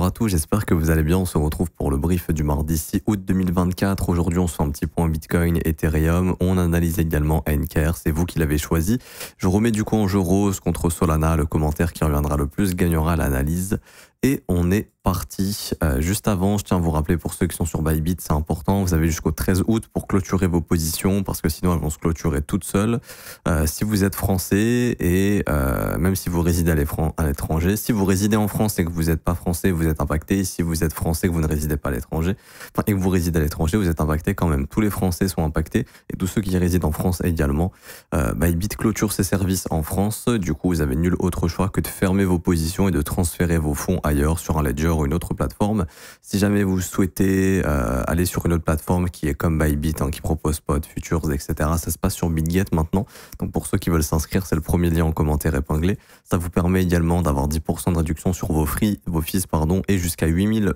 à tous, j'espère que vous allez bien. On se retrouve pour le brief du mardi 6 août 2024. Aujourd'hui, on se fait un petit point Bitcoin, Ethereum. On analyse également Anker, c'est vous qui l'avez choisi. Je remets du coup en jeu Rose contre Solana. Le commentaire qui reviendra le plus gagnera l'analyse. Et on est parti. Juste avant, je tiens à vous rappeler pour ceux qui sont sur Bybit, c'est important. Vous avez jusqu'au 13 août pour clôturer vos positions parce que sinon elles vont se clôturer toutes seules. Si vous êtes français et même si vous résidez à l'étranger, si vous résidez en France et que vous n'êtes pas français, vous êtes impacté. Si vous êtes français et que vous ne résidez pas à l'étranger, et que vous résidez à l'étranger, vous êtes impacté quand même. Tous les Français sont impactés et tous ceux qui résident en France également. Bybit clôture ses services en France. Du coup, vous avez nul autre choix que de fermer vos positions et de transférer vos fonds ailleurs sur un ledger ou une autre plateforme. Si jamais vous souhaitez aller sur une autre plateforme qui est comme Bybit, qui propose Spot, Futures, etc., ça se passe sur BitGet maintenant. Donc pour ceux qui veulent s'inscrire, c'est le premier lien en commentaire épinglé. Ça vous permet également d'avoir 10% de réduction sur vos fees, et jusqu'à 8000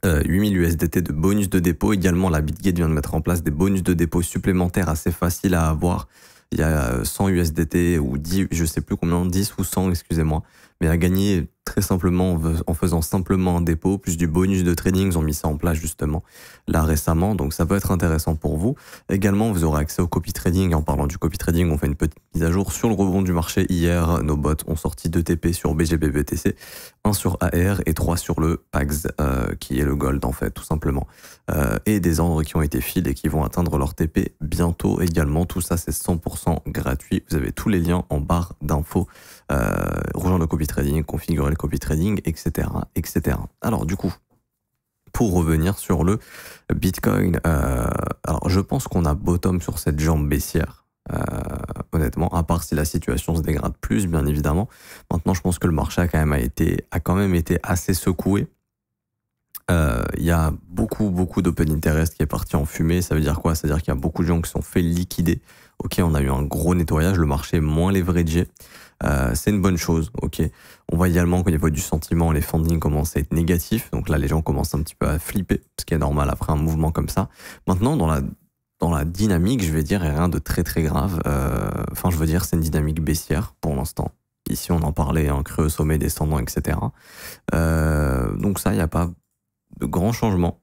USDT de bonus de dépôt. Également, la BitGet vient de mettre en place des bonus de dépôt supplémentaires assez faciles à avoir. Il y a 100 USDT ou 10, je sais plus combien, 10 ou 100, excusez-moi, mais à gagner très simplement en faisant simplement un dépôt, plus du bonus de trading. Ils ont mis ça en place justement là récemment, donc ça peut être intéressant pour vous. Également, vous aurez accès au copy trading. En parlant du copy trading, on fait une petite mise à jour sur le rebond du marché. Hier, nos bots ont sorti 2 TP sur BGB BTC, 1 sur AR et 3 sur le PAX, qui est le gold en fait, tout simplement. Et des ordres qui ont été filled et qui vont atteindre leur TP bientôt également. Tout ça, c'est 100% gratuit. Vous avez tous les liens en barre d'infos. Rejoindre le copy trading, configurer le copy trading, etc., etc. Alors du coup, pour revenir sur le Bitcoin, alors je pense qu'on a bottom sur cette jambe baissière, honnêtement, à part si la situation se dégrade plus, bien évidemment. Maintenant, je pense que le marché a quand même été assez secoué. Il y a beaucoup d'open interest qui est parti en fumée. Ça veut dire quoi? Ça veut dire qu'il y a beaucoup de gens qui se sont fait liquider. Ok, on a eu un gros nettoyage, le marché est moins leveragé. C'est une bonne chose, ok. On voit également qu'au niveau du sentiment, les fundings commencent à être négatifs. Donc là, les gens commencent un petit peu à flipper, ce qui est normal après un mouvement comme ça. Maintenant, dans la dynamique, je vais dire, il n'y a rien de très grave. Enfin, je veux dire, c'est une dynamique baissière pour l'instant. Ici, on en parlait, un creux au sommet descendant, etc. Donc ça, il n'y a pas de grands changements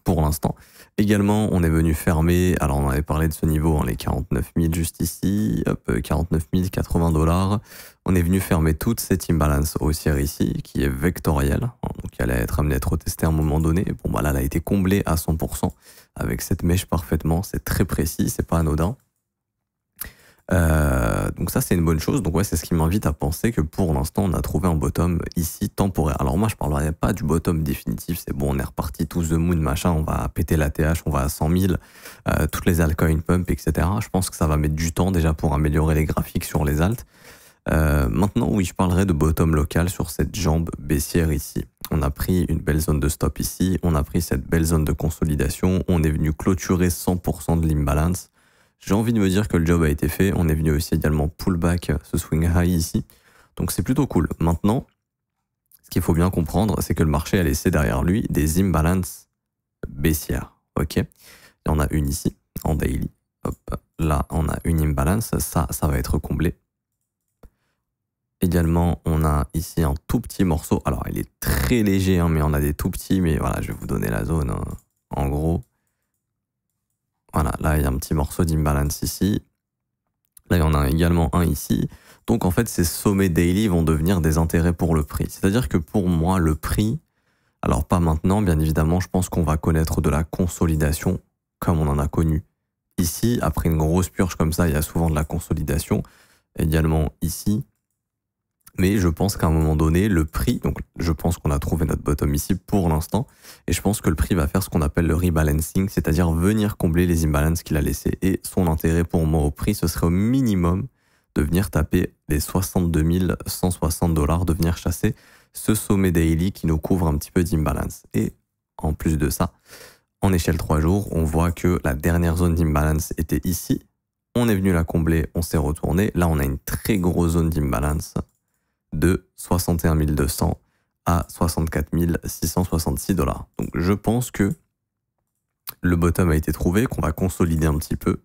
pour l'instant. Également, on est venu fermer, alors on avait parlé de ce niveau, les 49 000 juste ici, 49 080 $. On est venu fermer toute cette imbalance haussière ici, qui est vectorielle, donc qui allait être amenée à être retestée à un moment donné. Bon, bah là, elle a été comblée à 100% avec cette mèche parfaitement, c'est très précis, c'est pas anodin. Donc ça, c'est une bonne chose. Donc ouais, c'est ce qui m'invite à penser que pour l'instant, on a trouvé un bottom ici temporaire. Alors moi, je parlerai pas du bottom définitif. C'est bon, on est reparti tous the moon, machin. On va péter la TH, on va à 100 000, toutes les altcoins pump, etc. Je pense que ça va mettre du temps déjà pour améliorer les graphiques sur les alts. Maintenant, oui, je parlerai de bottom local sur cette jambe baissière ici. On a pris une belle zone de stop ici. On a pris cette belle zone de consolidation. On est venu clôturer 100% de l'imbalance. J'ai envie de me dire que le job a été fait. On est venu aussi également pullback ce swing high ici. Donc c'est plutôt cool. Maintenant, ce qu'il faut bien comprendre, c'est que le marché a laissé derrière lui des imbalances baissières. Ok, il y en a une ici, en daily. Hop, là, on a une imbalance. Ça va être comblé. Également, on a ici un tout petit morceau. Alors, il est très léger, mais on a des tout petits. Mais voilà, je vais vous donner la zone. En gros, voilà, là, il y a un petit morceau d'imbalance ici. Là, il y en a également un ici. Donc, en fait, ces sommets daily vont devenir des intérêts pour le prix. C'est-à-dire que pour moi, le prix, alors pas maintenant, bien évidemment, je pense qu'on va connaître de la consolidation comme on en a connu ici. Après une grosse purge comme ça, il y a souvent de la consolidation. Également ici. Mais je pense qu'à un moment donné, le prix, donc je pense qu'on a trouvé notre bottom ici pour l'instant, et je pense que le prix va faire ce qu'on appelle le rebalancing, c'est-à-dire venir combler les imbalances qu'il a laissées. Et son intérêt pour moi au prix, ce serait au minimum de venir taper les 62 160 $, de venir chasser ce sommet daily qui nous couvre un petit peu d'imbalance. Et en plus de ça, en échelle 3 jours, on voit que la dernière zone d'imbalance était ici. On est venu la combler, on s'est retourné. Là, on a une très grosse zone d'imbalance de 61 200 à 64 666 $. Donc je pense que le bottom a été trouvé, qu'on va consolider un petit peu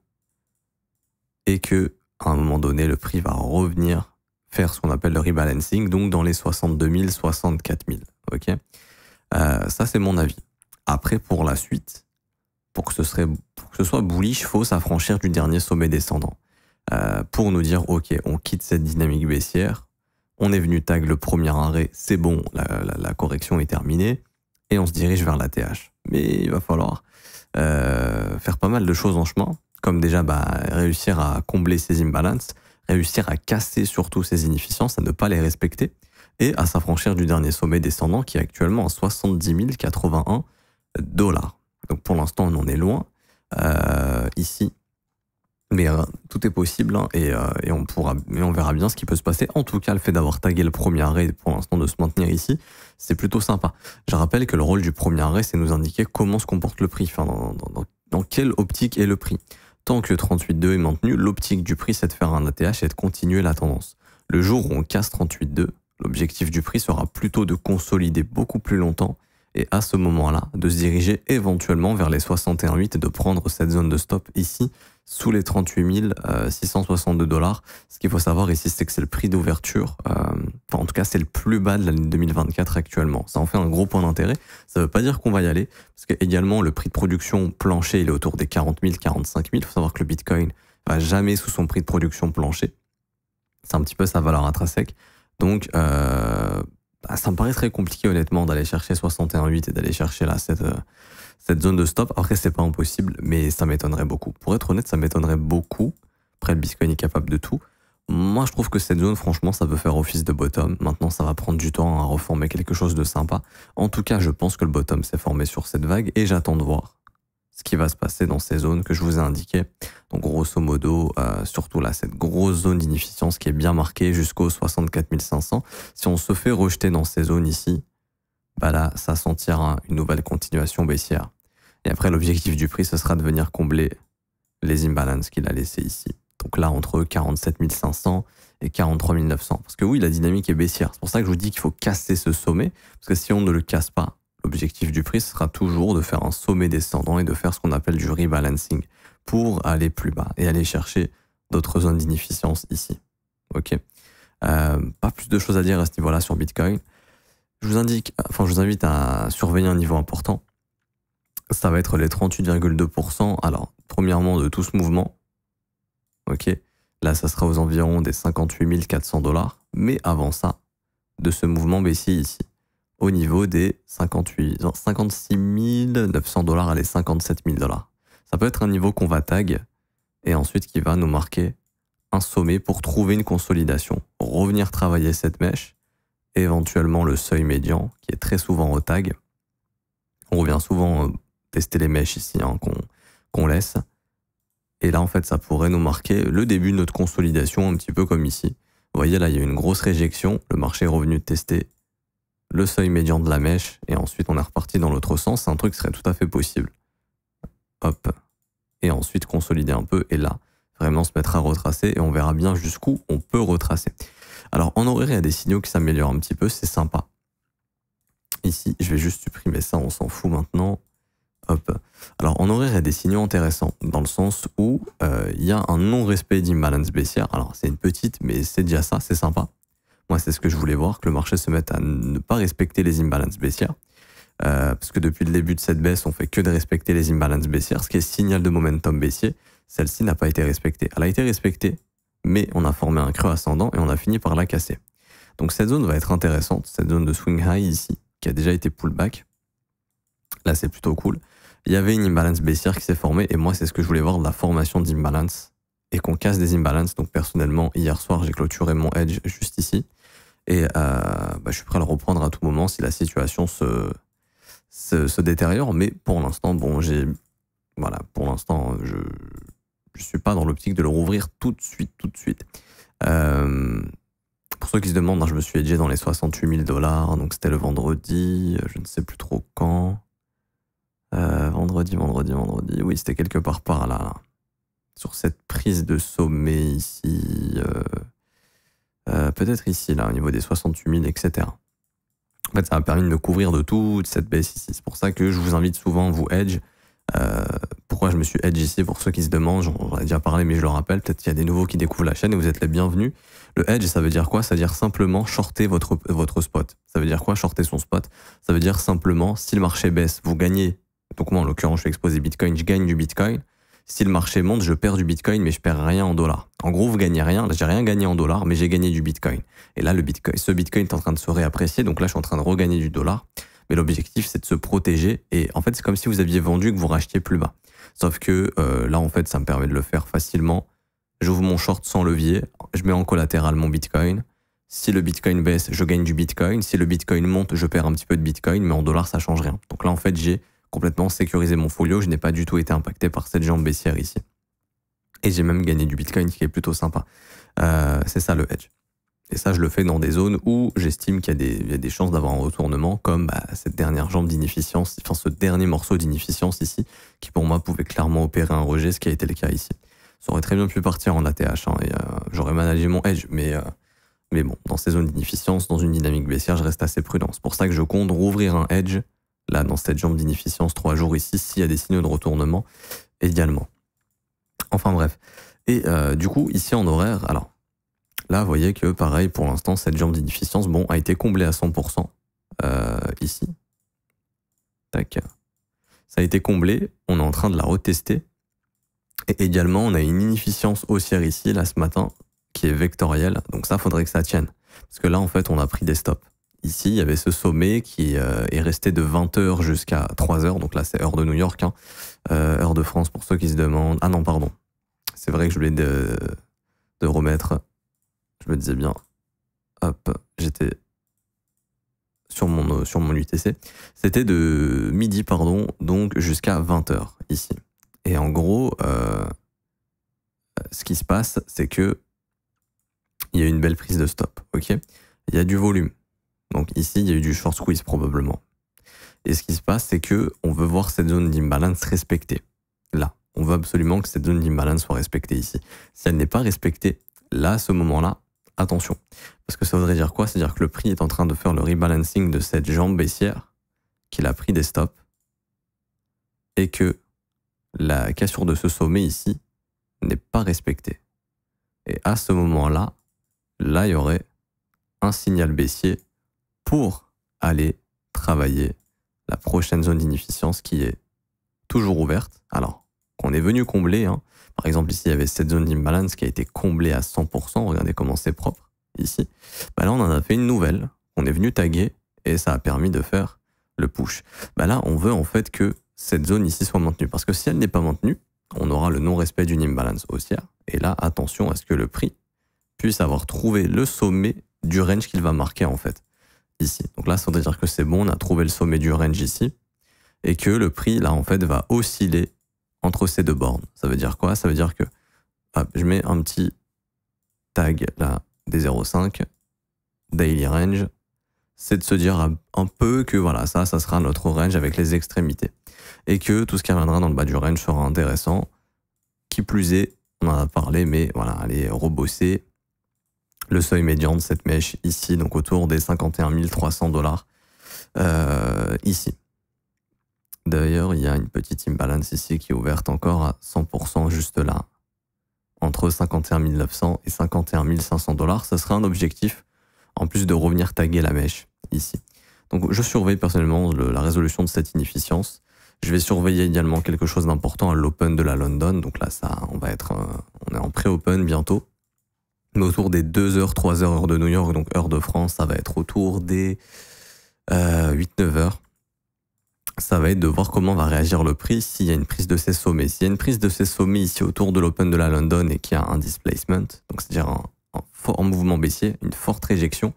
et que à un moment donné, le prix va revenir faire ce qu'on appelle le rebalancing, donc dans les 62 000, 64 000. Ok, ça c'est mon avis. Après, pour la suite, pour que ce soit bullish, il faut s'affranchir du dernier sommet descendant. Pour nous dire, ok, on quitte cette dynamique baissière, on est venu tag le premier arrêt, c'est bon, la correction est terminée, et on se dirige vers la TH. Mais il va falloir faire pas mal de choses en chemin, comme déjà réussir à combler ces imbalances, réussir à casser surtout ces inefficiences, à ne pas les respecter, et à s'affranchir du dernier sommet descendant qui est actuellement à 70 081 $. Donc pour l'instant, on en est loin ici. Mais tout est possible hein, et on verra bien ce qui peut se passer. En tout cas, le fait d'avoir tagué le premier arrêt pour l'instant de se maintenir ici, c'est plutôt sympa. Je rappelle que le rôle du premier arrêt, c'est nous indiquer comment se comporte le prix, enfin, dans quelle optique est le prix. Tant que 38,2 est maintenu, l'optique du prix, c'est de faire un ATH et de continuer la tendance. Le jour où on casse 38,2, l'objectif du prix sera plutôt de consolider beaucoup plus longtemps et à ce moment-là, de se diriger éventuellement vers les 61,8 et de prendre cette zone de stop ici, sous les 38 662 $. Ce qu'il faut savoir ici, c'est que c'est le prix d'ouverture. En tout cas, c'est le plus bas de l'année 2024 actuellement. Ça en fait un gros point d'intérêt. Ça ne veut pas dire qu'on va y aller, parce que également le prix de production plancher, il est autour des 40 000, 45 000. Il faut savoir que le Bitcoin va jamais sous son prix de production plancher. C'est un petit peu sa valeur intrinsèque. Donc, ça me paraît très compliqué honnêtement d'aller chercher 61,8 et d'aller chercher là cette zone de stop. Après, c'est pas impossible, mais ça m'étonnerait beaucoup. Pour être honnête, ça m'étonnerait beaucoup. Après, le Bitcoin est capable de tout. Moi, je trouve que cette zone, franchement, ça peut faire office de bottom. Maintenant, ça va prendre du temps à reformer quelque chose de sympa. En tout cas, je pense que le bottom s'est formé sur cette vague et j'attends de voir ce qui va se passer dans ces zones que je vous ai indiquées. Donc, grosso modo, surtout là, cette grosse zone d'inefficience qui est bien marquée jusqu'aux 64 500. Si on se fait rejeter dans ces zones ici, là, ça sentira une nouvelle continuation baissière. Et après, l'objectif du prix, ce sera de venir combler les imbalances qu'il a laissés ici. Donc là, entre 47 500 et 43 900. Parce que oui, la dynamique est baissière. C'est pour ça que je vous dis qu'il faut casser ce sommet. Parce que si on ne le casse pas, l'objectif du prix sera toujours de faire un sommet descendant et de faire ce qu'on appelle du rebalancing pour aller plus bas et aller chercher d'autres zones d'inefficience ici. Ok. Pas plus de choses à dire à ce niveau-là sur Bitcoin. Je vous invite à surveiller un niveau important. Ça va être les 38,2%. Alors, premièrement, de tout ce mouvement. Ok. Là, ça sera aux environs des 58 400 $. Mais avant ça, de ce mouvement baissier ici, au niveau des 56 900 $, allez, 57 000 $. Ça peut être un niveau qu'on va tag et ensuite qui va nous marquer un sommet pour trouver une consolidation, revenir travailler cette mèche, éventuellement le seuil médian qui est très souvent au tag. On revient souvent tester les mèches ici hein, qu'on laisse. Et là, en fait, ça pourrait nous marquer le début de notre consolidation, un petit peu comme ici. Vous voyez, là, il y a une grosse réjection. Le marché est revenu tester le seuil médian de la mèche et ensuite on est reparti dans l'autre sens. C'est un truc qui serait tout à fait possible. Hop. Et ensuite consolider un peu et là, vraiment se mettre à retracer et on verra bien jusqu'où on peut retracer. Alors en horaire, il y a des signaux qui s'améliorent un petit peu, c'est sympa. Ici, je vais juste supprimer ça, on s'en fout maintenant. Hop. Alors en horaire, il y a des signaux intéressants dans le sens où il y a un non-respect d'imbalance baissière. Alors c'est une petite, mais c'est déjà ça, c'est sympa. Moi, c'est ce que je voulais voir, que le marché se mette à ne pas respecter les imbalances baissières. Parce que depuis le début de cette baisse, on fait que de respecter les imbalances baissières, ce qui est signal de momentum baissier. Celle-ci n'a pas été respectée. Elle a été respectée, mais on a formé un creux ascendant et on a fini par la casser. Donc cette zone va être intéressante, cette zone de swing high ici, qui a déjà été pullback. Là, c'est plutôt cool. Il y avait une imbalance baissière qui s'est formée et moi, c'est ce que je voulais voir de la formation d'imbalance et qu'on casse des imbalances. Donc personnellement, hier soir, j'ai clôturé mon hedge juste ici. Et je suis prêt à le reprendre à tout moment si la situation se détériore. Mais pour l'instant, bon, pour l'instant, je suis pas dans l'optique de le rouvrir tout de suite. Pour ceux qui se demandent, je me suis hedgé dans les 68 000 $. Donc c'était le vendredi, je ne sais plus trop quand. Vendredi. Oui, c'était quelque part par là. Sur cette prise de sommet ici. Peut-être ici, là, au niveau des 68 000, etc. En fait, ça m'a permis de me couvrir de toute cette baisse ici. C'est pour ça que je vous invite souvent, vous hedge, Pourquoi je me suis hedge ici, pour ceux qui se demandent, j'en ai déjà parlé mais je le rappelle, peut-être qu'il y a des nouveaux qui découvrent la chaîne et vous êtes les bienvenus. Le hedge, ça veut dire quoi? Ça veut dire simplement shorter votre spot. Ça veut dire quoi, shorter son spot? Ça veut dire simplement, si le marché baisse, vous gagnez. Donc moi, en l'occurrence, je suis exposé Bitcoin, je gagne du Bitcoin. Si le marché monte, je perds du Bitcoin, mais je perds rien en dollars. En gros, vous gagnez rien. Là, j'ai rien gagné en dollars, mais j'ai gagné du Bitcoin. Et là, ce Bitcoin est en train de se réapprécier. Donc là, je suis en train de regagner du dollar. Mais l'objectif, c'est de se protéger. Et en fait, c'est comme si vous aviez vendu et que vous rachetiez plus bas. Sauf que là, en fait, ça me permet de le faire facilement. J'ouvre mon short sans levier. Je mets en collatéral mon Bitcoin. Si le Bitcoin baisse, je gagne du Bitcoin. Si le Bitcoin monte, je perds un petit peu de Bitcoin. Mais en dollars, ça change rien. Donc là, en fait, j'ai complètement sécurisé mon folio. Je n'ai pas du tout été impacté par cette jambe baissière ici. Et j'ai même gagné du Bitcoin, qui est plutôt sympa. C'est ça le hedge. Et ça, je le fais dans des zones où j'estime qu'il y a des chances d'avoir un retournement, comme cette dernière jambe d'inefficience, enfin ce dernier morceau d'inefficience ici, qui pour moi pouvait clairement opérer un rejet, ce qui a été le cas ici. Ça aurait très bien pu partir en ATH, hein, et j'aurais managé mon hedge, mais bon, dans ces zones d'inefficience, dans une dynamique baissière, je reste assez prudent. C'est pour ça que je compte rouvrir un hedge, là, dans cette jambe d'inefficience, 3 jours ici, s'il y a des signaux de retournement, également. Enfin bref. Et du coup, ici en horaire, alors, là, vous voyez que, pareil, pour l'instant, cette jambe d'inefficience, bon, a été comblée à 100%, ici. Tac. Ça a été comblé, on est en train de la retester. Et également, on a une inefficience haussière ici, là, ce matin, qui est vectorielle. Donc ça, faudrait que ça tienne. Parce que là, en fait, on a pris des stops. Ici, il y avait ce sommet qui est resté de 20h jusqu'à 3h. Donc là, c'est heure de New York, hein. Heure de France, pour ceux qui se demandent. Ah non, pardon. C'est vrai que je voulais de remettre... Je me disais bien, hop, j'étais sur mon UTC. C'était de midi, pardon, donc jusqu'à 20h ici. Et en gros, ce qui se passe, c'est que il y a une belle prise de stop, ok? Il y a du volume. Donc ici, il y a eu du short squeeze probablement. Et ce qui se passe, c'est que on veut voir cette zone d'imbalance respectée. Là, on veut absolument que cette zone d'imbalance soit respectée ici. Si elle n'est pas respectée, là, à ce moment-là, attention, parce que ça voudrait dire quoi? C'est-à-dire que le prix est en train de faire le rebalancing de cette jambe baissière, qu'il a pris des stops, et que la cassure de ce sommet ici n'est pas respectée. Et à ce moment-là, là, il y aurait un signal baissier pour aller travailler la prochaine zone d'inefficience qui est toujours ouverte. Alors, qu'on est venu combler, hein. Par exemple, ici, il y avait cette zone d'imbalance qui a été comblée à 100%. Regardez comment c'est propre, ici. Bah là, on en a fait une nouvelle. On est venu taguer et ça a permis de faire le push. Bah là, on veut en fait que cette zone ici soit maintenue. Parce que si elle n'est pas maintenue, on aura le non-respect d'une imbalance haussière. Et là, attention à ce que le prix puisse avoir trouvé le sommet du range qu'il va marquer, en fait, ici. Donc là, ça veut dire que c'est bon, on a trouvé le sommet du range ici. Et que le prix, là, en fait, va osciller entre ces deux bornes. Ça veut dire quoi? Ça veut dire que hop, je mets un petit tag là des 0,5 daily range. C'est de se dire un peu que voilà, ça sera notre range avec les extrémités. Et que tout ce qui reviendra dans le bas du range sera intéressant. Qui plus est, on en a parlé, mais voilà, allez rebosser le seuil médian de cette mèche ici, donc autour des 51 300 $, ici. D'ailleurs, il y a une petite imbalance ici qui est ouverte encore à 100% juste là. Entre 51 900 et 51 500 $. Ça serait un objectif, en plus de revenir taguer la mèche ici. Donc je surveille personnellement la résolution de cette inefficience. Je vais surveiller également quelque chose d'important à l'open de la London. Donc là, on est en pré-open bientôt. Mais autour des 2h, 3h heure de New York, donc heure de France, ça va être autour des 8-9 heures. Ça va être de voir comment va réagir le prix s'il y a une prise de ces sommets. S'il y a une prise de ces sommets ici autour de l'open de la London et qu'il y a un displacement, donc c'est-à-dire un fort mouvement baissier, une forte réjection,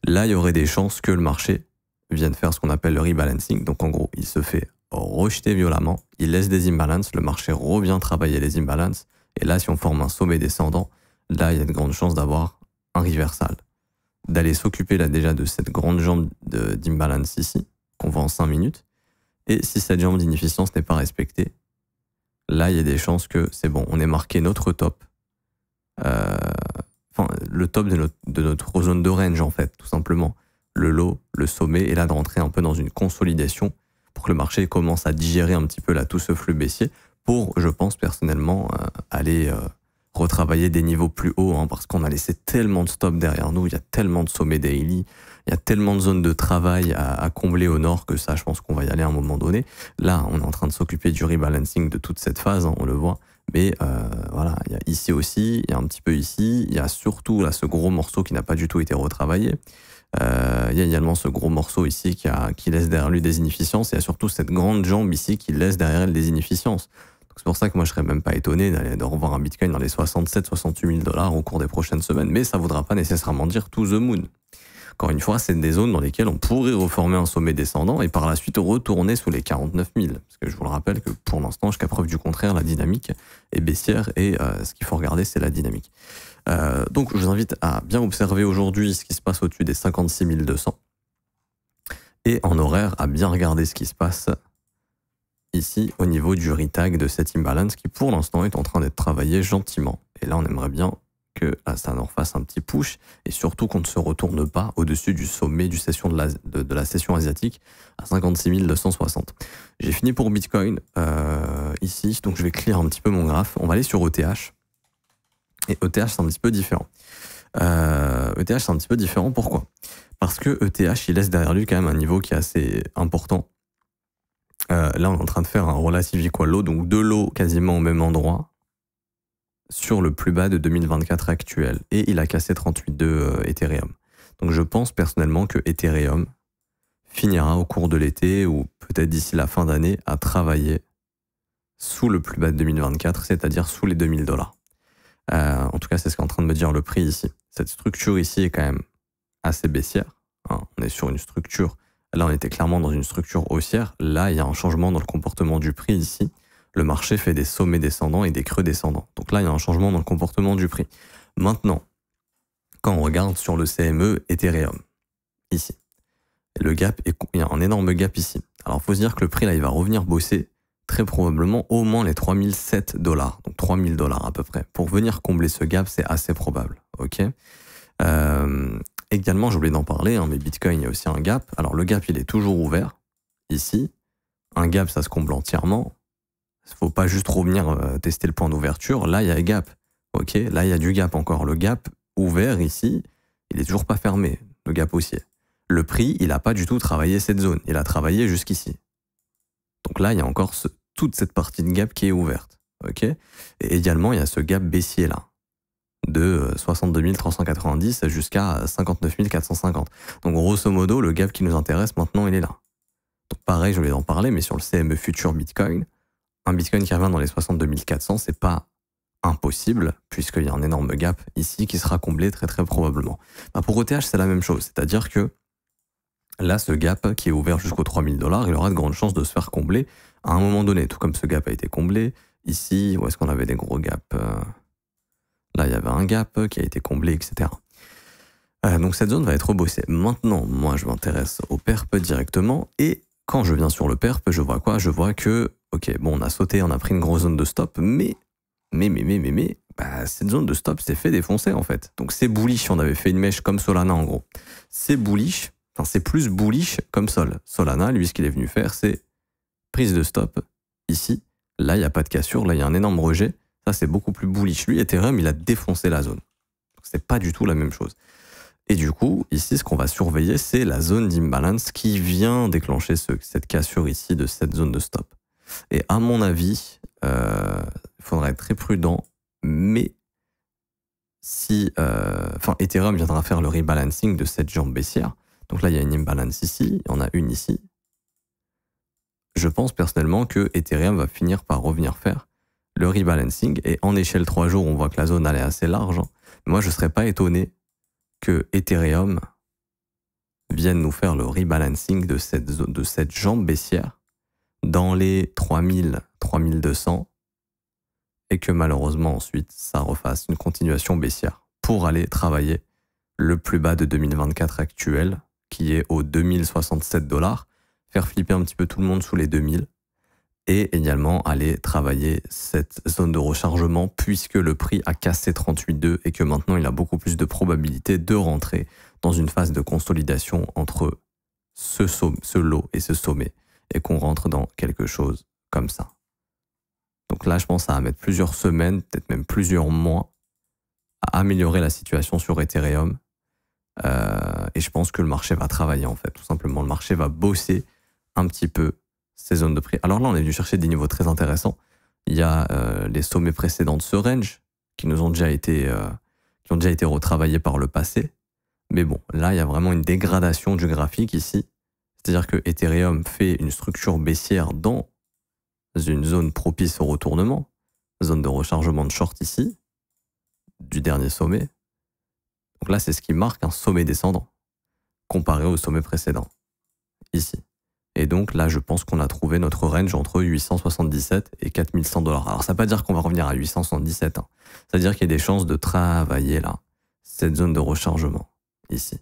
là il y aurait des chances que le marché vienne faire ce qu'on appelle le rebalancing. Donc en gros, il se fait rejeter violemment, il laisse des imbalances, le marché revient travailler les imbalances, et là si on forme un sommet descendant, là il y a de grandes chances d'avoir un reversal. D'aller s'occuper là déjà de cette grande jambe d'imbalance ici, qu'on voit en 5 minutes. Et si cette jambe d'inefficience n'est pas respectée, là, il y a des chances que c'est bon, on ait marqué notre top. Enfin, le top de notre zone de range, en fait, tout simplement. Le low, le sommet, et là, de rentrer un peu dans une consolidation pour que le marché commence à digérer un petit peu là tout ce flux baissier pour, je pense personnellement, aller retravailler des niveaux plus hauts, hein, parce qu'on a laissé tellement de stops derrière nous, il y a tellement de sommets daily, il y a tellement de zones de travail à combler au nord que ça, je pense qu'on va y aller à un moment donné. Là, on est en train de s'occuper du rebalancing de toute cette phase, hein, on le voit. Mais voilà, il y a ici aussi, il y a un petit peu ici, il y a surtout là ce gros morceau qui n'a pas du tout été retravaillé. Il y a également ce gros morceau ici qui laisse derrière lui des inefficiences, et il y a surtout cette grande jambe ici qui laisse derrière elle des inefficiences. C'est pour ça que moi je serais même pas étonné de revoir un Bitcoin dans les 67-68 000 $ au cours des prochaines semaines, mais ça ne voudra pas nécessairement dire to the moon. Encore une fois, c'est des zones dans lesquelles on pourrait reformer un sommet descendant et par la suite retourner sous les 49 000. Parce que je vous le rappelle que pour l'instant, jusqu'à preuve du contraire, la dynamique est baissière et ce qu'il faut regarder, c'est la dynamique. Donc je vous invite à bien observer aujourd'hui ce qui se passe au-dessus des 56 200 et en horaire à bien regarder ce qui se passe ici au niveau du retag de cet imbalance qui pour l'instant est en train d'être travaillé gentiment. Et là on aimerait bien que ça nous refasse un petit push et surtout qu'on ne se retourne pas au-dessus du sommet de la session asiatique à 56 260. J'ai fini pour Bitcoin ici, donc je vais clear un petit peu mon graphe. On va aller sur ETH. Et ETH c'est un petit peu différent. ETH c'est un petit peu différent, pourquoi? Parce que ETH il laisse derrière lui quand même un niveau qui est assez important. Là, on est en train de faire un relative equal low, donc deux lows quasiment au même endroit sur le plus bas de 2024 actuel. Et il a cassé 38,2 Ethereum. Donc je pense personnellement que Ethereum finira au cours de l'été ou peut-être d'ici la fin d'année à travailler sous le plus bas de 2024, c'est-à-dire sous les 2000 $. En tout cas, c'est ce qu'est en train de me dire le prix ici. Cette structure ici est quand même assez baissière. Hein. On est sur une structure. Là, on était clairement dans une structure haussière. Là, il y a un changement dans le comportement du prix ici. Le marché fait des sommets descendants et des creux descendants. Donc là, il y a un changement dans le comportement du prix. Maintenant, quand on regarde sur le CME Ethereum, ici, le gap il y a un énorme gap ici. Alors, il faut se dire que le prix, là, il va revenir bosser très probablement au moins les 3007 $, donc 3000 $ à peu près. Pour venir combler ce gap, c'est assez probable. Ok. Également, j'ai oublié d'en parler, hein, mais Bitcoin, il y a aussi un gap. Alors, le gap, il est toujours ouvert, ici. Un gap, ça se comble entièrement. Il ne faut pas juste revenir tester le point d'ouverture. Là, il y a un gap. Ok, là, il y a du gap encore. Le gap ouvert, ici, il est toujours pas fermé, le gap haussier. Le prix, il n'a pas du tout travaillé cette zone. Il a travaillé jusqu'ici. Donc là, il y a encore toute cette partie de gap qui est ouverte. Ok. Et également, il y a ce gap baissier là, de 62 390 jusqu'à 59 450. Donc grosso modo, le gap qui nous intéresse maintenant, il est là. Donc pareil, je voulais en parler, mais sur le CME Future Bitcoin, un Bitcoin qui revient dans les 62 400, c'est pas impossible, puisqu'il y a un énorme gap ici qui sera comblé très très probablement. Ben pour ETH, c'est la même chose, c'est-à-dire que là, ce gap qui est ouvert jusqu'aux 3000 $, il aura de grandes chances de se faire combler à un moment donné, tout comme ce gap a été comblé. Ici, où est-ce qu'on avait des gros gaps? Là, il y avait un gap qui a été comblé, etc. Donc cette zone va être rebossée. Maintenant, moi, je m'intéresse au perp directement. Et quand je viens sur le perp, je vois quoi? Je vois que, ok, bon, on a sauté, on a pris une grosse zone de stop, mais bah, cette zone de stop s'est fait défoncer, en fait. Donc c'est bullish, on avait fait une mèche comme Solana, en gros. C'est bullish, enfin, c'est plus bullish comme Solana, lui, ce qu'il est venu faire, c'est prise de stop, ici. Là, il n'y a pas de cassure, là, il y a un énorme rejet. Ça, c'est beaucoup plus bullish. Lui, Ethereum, il a défoncé la zone. Donc, c'est pas du tout la même chose. Et du coup, ici, ce qu'on va surveiller, c'est la zone d'imbalance qui vient déclencher cette cassure ici de cette zone de stop. Et à mon avis, il faudra être très prudent, mais si... Ethereum viendra faire le rebalancing de cette jambe baissière. Donc là, il y a une imbalance ici, il y en a une ici. Je pense personnellement que Ethereum va finir par revenir faire le rebalancing. Et en échelle 3 jours, on voit que la zone elle est assez large. Moi, je ne serais pas étonné que Ethereum vienne nous faire le rebalancing de cette jambe baissière dans les 3000, 3200 et que malheureusement ensuite, ça refasse une continuation baissière pour aller travailler le plus bas de 2024 actuel qui est aux 2067 $, faire flipper un petit peu tout le monde sous les 2000 et également aller travailler cette zone de rechargement puisque le prix a cassé 38,2 et que maintenant il a beaucoup plus de probabilité de rentrer dans une phase de consolidation entre ce lot et ce sommet et qu'on rentre dans quelque chose comme ça. Donc là, je pense que ça va mettre plusieurs semaines, peut-être même plusieurs mois, à améliorer la situation sur Ethereum. Et je pense que le marché va travailler, en fait. Tout simplement, le marché va bosser un petit peu ces zones de prix. Alors là, on est venu chercher des niveaux très intéressants. Il y a les sommets précédents de ce range qui ont déjà été retravaillés par le passé. Mais bon, là, il y a vraiment une dégradation du graphique ici. C'est-à-dire que Ethereum fait une structure baissière dans une zone propice au retournement, zone de rechargement de short ici, du dernier sommet. Donc là, c'est ce qui marque un sommet descendant, comparé au sommet précédent, ici. Et donc là, je pense qu'on a trouvé notre range entre 877 et 4100 $. Alors ça ne veut pas dire qu'on va revenir à 877, hein. C'est-à-dire qu'il y a des chances de travailler là, cette zone de rechargement, ici.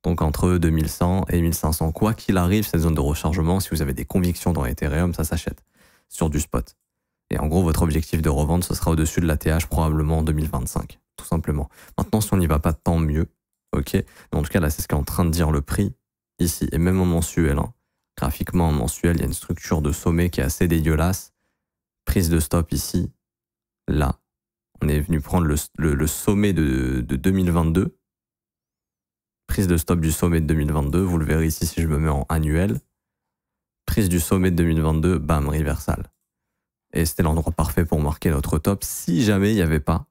Donc entre 2100 et 1500, quoi qu'il arrive, cette zone de rechargement, si vous avez des convictions dans Ethereum, ça s'achète sur du spot. Et en gros, votre objectif de revente, ce sera au-dessus de l'ATH probablement en 2025, tout simplement. Maintenant, si on n'y va pas, tant mieux, ok. Mais en tout cas, là, c'est ce qu'est en train de dire le prix ici, et même en mensuel, hein. Graphiquement, en mensuel, il y a une structure de sommet qui est assez dégueulasse. Prise de stop ici, là. On est venu prendre le sommet de 2022. Prise de stop du sommet de 2022, vous le verrez ici si je me mets en annuel. Prise du sommet de 2022, bam, reversal. Et c'était l'endroit parfait pour marquer notre top si jamais il n'y avait pas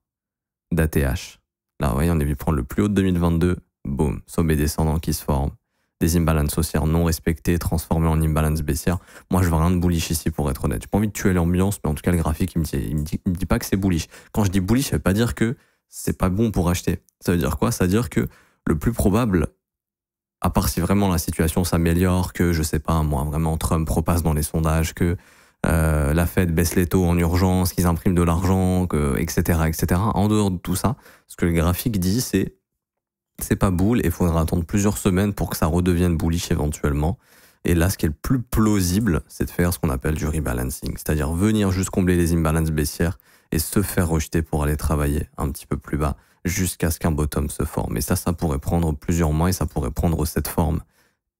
d'ATH. Là, vous voyez, on est venu prendre le plus haut de 2022, boum, sommet descendant qui se forme. Des imbalances haussières non respectées, transformées en imbalance baissière. Moi, je vois rien de bullish ici, pour être honnête. J'ai pas envie de tuer l'ambiance, mais en tout cas, le graphique, il me dit pas que c'est bullish. Quand je dis bullish, ça veut pas dire que c'est pas bon pour acheter. Ça veut dire quoi? Ça veut dire que le plus probable, à part si vraiment la situation s'améliore, que, je sais pas, moi, vraiment Trump repasse dans les sondages, que la Fed baisse les taux en urgence, qu'ils impriment de l'argent, etc., etc. En dehors de tout ça, ce que le graphique dit, c'est pas bull et il faudra attendre plusieurs semaines pour que ça redevienne bullish éventuellement. Et là, ce qui est le plus plausible, c'est de faire ce qu'on appelle du rebalancing, c'est-à-dire venir juste combler les imbalances baissières et se faire rejeter pour aller travailler un petit peu plus bas jusqu'à ce qu'un bottom se forme. Et ça pourrait prendre plusieurs mois et ça pourrait prendre cette forme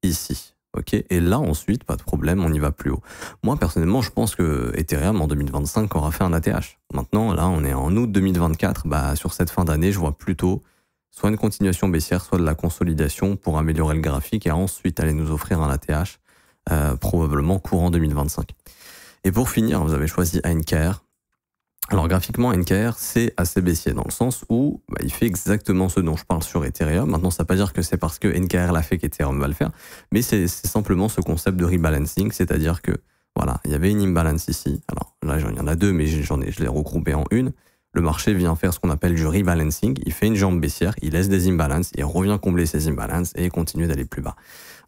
ici. Ok, et là ensuite, pas de problème, on y va plus haut. Moi personnellement, je pense que Ethereum en 2025 aura fait un ATH. Maintenant, là, on est en août 2024. Bah, sur cette fin d'année, je vois plutôt soit une continuation baissière, soit de la consolidation pour améliorer le graphique et ensuite aller nous offrir un ATH probablement courant 2025. Et pour finir, vous avez choisi ANKR. Alors graphiquement, ANKR, c'est assez baissier dans le sens où il fait exactement ce dont je parle sur Ethereum. Maintenant, ça ne veut pas dire que c'est parce que NKR l'a fait qu'Ethereum va le faire, mais c'est simplement ce concept de rebalancing, c'est-à-dire que voilà, il y avait une imbalance ici. Alors là, il y en a deux, mais je l'ai regroupé en une. Le marché vient faire ce qu'on appelle du rebalancing. Il fait une jambe baissière, il laisse des imbalances, il revient combler ces imbalances et il continue d'aller plus bas.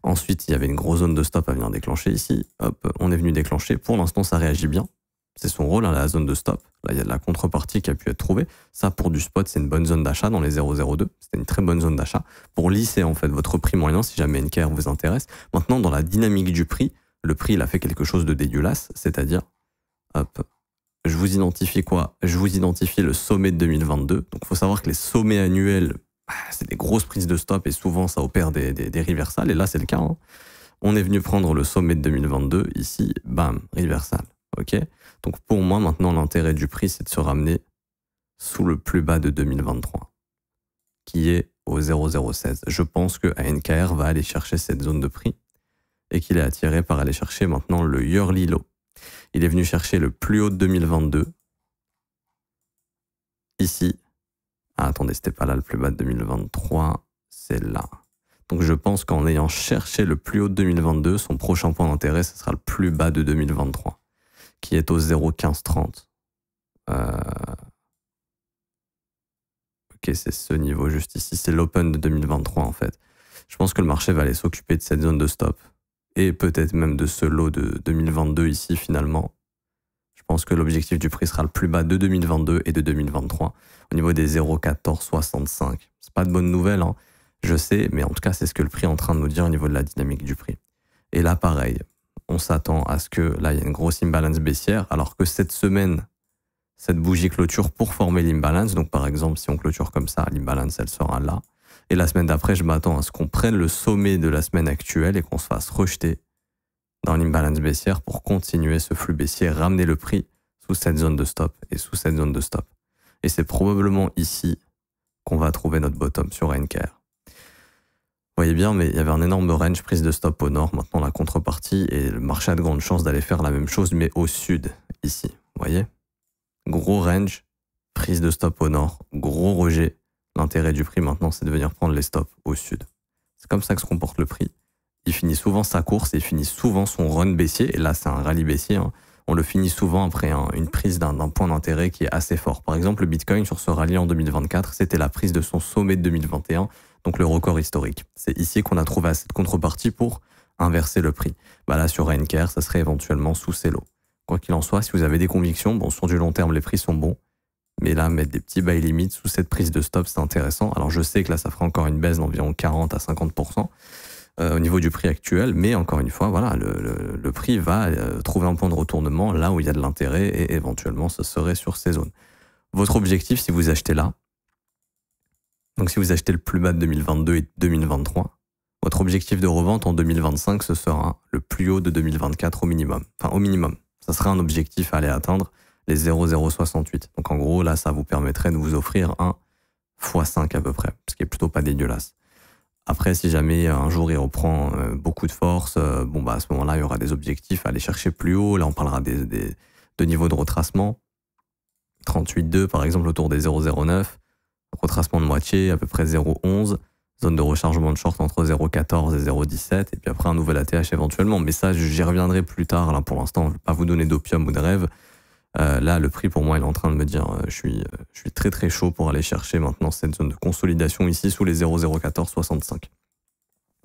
Ensuite, il y avait une grosse zone de stop à venir déclencher ici. Hop, on est venu déclencher. Pour l'instant, ça réagit bien. C'est son rôle, hein, la zone de stop. Là, il y a de la contrepartie qui a pu être trouvée. Ça, pour du spot, c'est une bonne zone d'achat dans les 0,02. C'était une très bonne zone d'achat pour lisser en fait votre prix moyen si jamais NKR vous intéresse. Maintenant, dans la dynamique du prix, le prix, il a fait quelque chose de dégueulasse, c'est-à-dire, hop, je vous identifie quoi? Je vous identifie le sommet de 2022. Donc, il faut savoir que les sommets annuels, c'est des grosses prises de stop et souvent, ça opère des reversals. Et là, c'est le cas, hein. On est venu prendre le sommet de 2022. Ici, bam, reversal. Ok? Donc, pour moi, maintenant, l'intérêt du prix, c'est de se ramener sous le plus bas de 2023, qui est au 0,016. Je pense que ANKR va aller chercher cette zone de prix et qu'il est attiré par aller chercher maintenant le yearly low. Il est venu chercher le plus haut de 2022. Ici. Ah, attendez, c'était pas là le plus bas de 2023. C'est là. Donc je pense qu'en ayant cherché le plus haut de 2022, son prochain point d'intérêt, ce sera le plus bas de 2023, qui est au 0,1530. Ok, c'est ce niveau juste ici. C'est l'open de 2023 en fait. Je pense que le marché va aller s'occuper de cette zone de stop. Et peut-être même de ce lot de 2022 ici finalement. Je pense que l'objectif du prix sera le plus bas de 2022 et de 2023 au niveau des 0,1465. C'est pas de bonne nouvelle, hein, je sais, mais en tout cas c'est ce que le prix est en train de nous dire au niveau de la dynamique du prix. Et là pareil, on s'attend à ce que là il y a une grosse imbalance baissière, alors que cette semaine, cette bougie clôture pour former l'imbalance. Donc par exemple, si on clôture comme ça, l'imbalance elle sera là. Et la semaine d'après, je m'attends à ce qu'on prenne le sommet de la semaine actuelle et qu'on se fasse rejeter dans l'imbalance baissière pour continuer ce flux baissier, ramener le prix sous cette zone de stop et sous cette zone de stop. Et c'est probablement ici qu'on va trouver notre bottom sur NKR. Vous voyez bien, mais il y avait un énorme range, prise de stop au nord, maintenant la contrepartie, et le marché a de grandes chances d'aller faire la même chose, mais au sud, ici. Vous voyez? Gros range, prise de stop au nord, gros rejet. L'intérêt du prix maintenant, c'est de venir prendre les stops au sud. C'est comme ça que se comporte le prix. Il finit souvent sa course et il finit souvent son run baissier, et là c'est un rallye baissier, hein. On le finit souvent après une prise d'un point d'intérêt qui est assez fort. Par exemple, le Bitcoin sur ce rallye en 2024, c'était la prise de son sommet de 2021, donc le record historique. C'est ici qu'on a trouvé assez de contrepartie pour inverser le prix. Bah là, sur NKR, ça serait éventuellement sous ces lots. Quoi qu'il en soit, si vous avez des convictions, bon, sur du long terme, les prix sont bons. Mais là, mettre des petits buy limits sous cette prise de stop, c'est intéressant. Alors, je sais que là, ça fera encore une baisse d'environ 40 à 50%. Au niveau du prix actuel, mais encore une fois, voilà, le prix va trouver un point de retournement là où il y a de l'intérêt et éventuellement ce serait sur ces zones. Votre objectif, si vous achetez là, donc si vous achetez le plus bas de 2022 et 2023, votre objectif de revente en 2025, ce sera le plus haut de 2024 au minimum. Enfin, au minimum. Ça sera un objectif à aller atteindre, les 0,068. Donc en gros, là, ça vous permettrait de vous offrir un x5 à peu près, ce qui est plutôt pas dégueulasse. Après, si jamais un jour il reprend beaucoup de force, bon bah à ce moment-là, il y aura des objectifs à aller chercher plus haut. Là, on parlera de niveaux de retracement. 38,2 par exemple autour des 0,09. Retracement de moitié, à peu près 0,11. Zone de rechargement de short entre 0,14 et 0,17. Et puis après, un nouvel ATH éventuellement. Mais ça, j'y reviendrai plus tard. Là, pour l'instant, je ne vais pas vous donner d'opium ou de rêve. Là, le prix, pour moi, il est en train de me dire je suis très très chaud pour aller chercher maintenant cette zone de consolidation ici sous les 0,01465,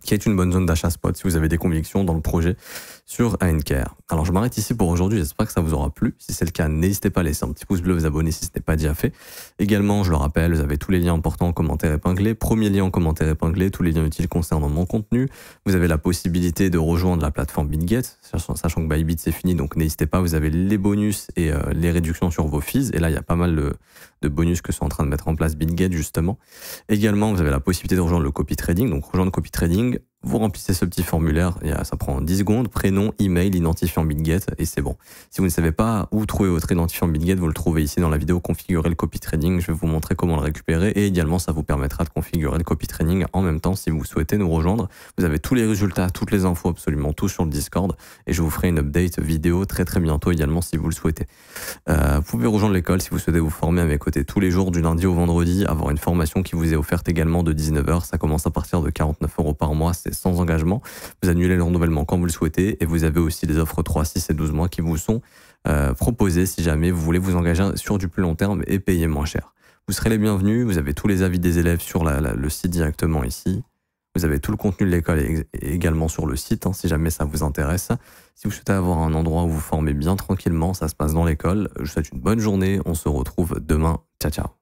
qui est une bonne zone d'achat spot si vous avez des convictions dans le projet sur ANKR. Alors, je m'arrête ici pour aujourd'hui. J'espère que ça vous aura plu. Si c'est le cas, n'hésitez pas à laisser un petit pouce bleu, vous abonner si ce n'est pas déjà fait. Également, je le rappelle, vous avez tous les liens importants en commentaire épinglé. Premier lien en commentaire épinglé, tous les liens utiles concernant mon contenu. Vous avez la possibilité de rejoindre la plateforme BitGet, sachant que Bybit c'est fini, donc n'hésitez pas. Vous avez les bonus et les réductions sur vos fees. Et là, il y a pas mal de bonus que sont en train de mettre en place BitGet, justement. Également, vous avez la possibilité de rejoindre le copy trading. Donc, rejoindre copy trading, vous remplissez ce petit formulaire, et ça prend 10 secondes, prénom, email, identifiant BitGet, et c'est bon. Si vous ne savez pas où trouver votre identifiant BitGet, vous le trouvez ici dans la vidéo configurer le copy trading. Je vais vous montrer comment le récupérer, et également ça vous permettra de configurer le copy trading en même temps si vous souhaitez nous rejoindre. Vous avez tous les résultats, toutes les infos, absolument tout sur le Discord, et je vous ferai une update vidéo très très bientôt également si vous le souhaitez. Vous pouvez rejoindre l'école si vous souhaitez vous former à mes côtés tous les jours du lundi au vendredi, avoir une formation qui vous est offerte également de 19h. Ça commence à partir de 49 € par mois, c'est sans engagement. Vous annulez le renouvellement quand vous le souhaitez, et vous avez aussi des offres 3, 6 et 12 mois qui vous sont proposées si jamais vous voulez vous engager sur du plus long terme et payer moins cher. Vous serez les bienvenus, vous avez tous les avis des élèves sur le site directement ici. Vous avez tout le contenu de l'école également sur le site, hein, si jamais ça vous intéresse. Si vous souhaitez avoir un endroit où vous formez bien tranquillement, ça se passe dans l'école. Je vous souhaite une bonne journée, on se retrouve demain. Ciao, ciao.